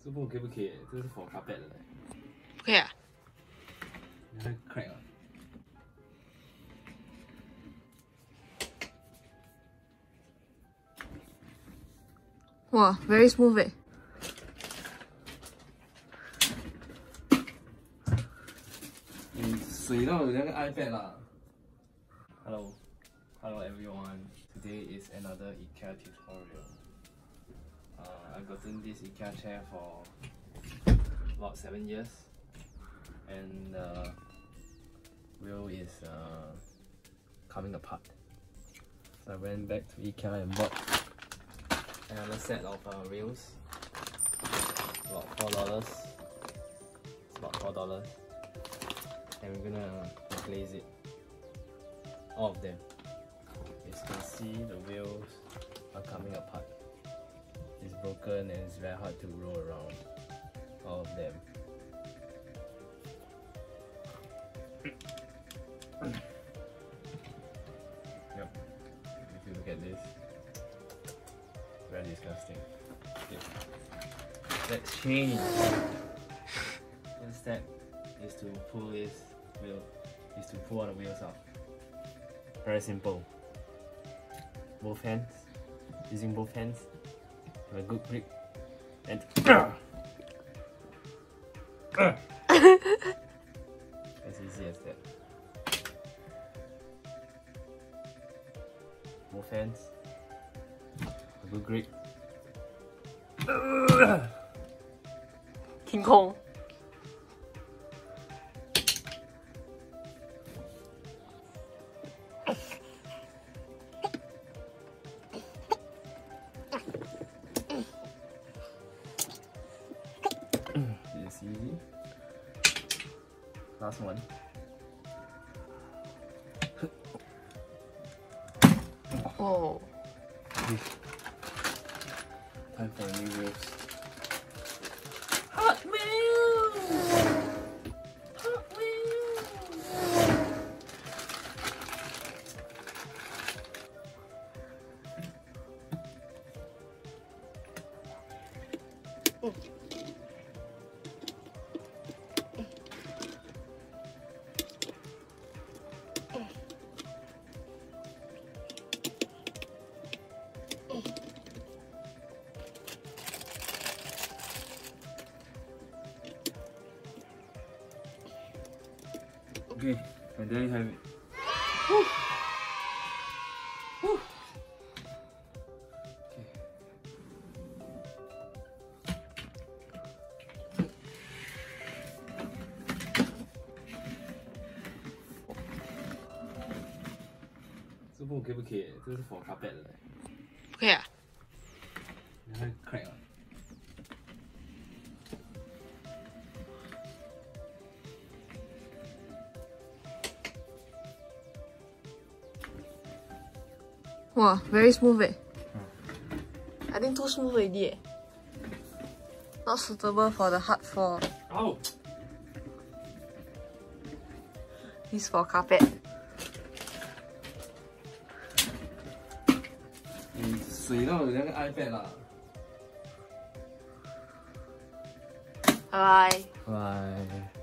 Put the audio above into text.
这不可以不可以？这是 for carpet 的。不可以啊？你看 crack 啊！哇 ，very smooth 诶。你水到有那个 iPad 啦。Hello everyone. Today is another IKEA tutorial. I've gotten this IKEA chair for about 7 years, and the wheel is coming apart. So I went back to IKEA and bought another set of wheels. About $4. It's about $4, and we're gonna replace it. All of them. As you can see, the wheels are coming apart. It's broken and it's very hard to roll around. All of them. Yep. If you look at this, very disgusting. Okay. Let's change. First step is to pull this wheel. Is to pull all the wheels out. Very simple. Both hands. Using both hands. Have a good grip. And as easy as that. Both hands. A good grip. King Kong。It's easy. Last one. Oh. Time for new wheels. Hot Wheels! Hot Wheels! Okay, and there you have it. Woo. Woo. Okay. 这不可以不可以？这是 for carpet 的。不可以啊？你看 crack 啊！哇 ，very smooth 诶。I think too smooth already 诶。Not suitable for the hard floor. Oh. This for carpet. 你水到有那个 iPad 啦。拜拜。拜。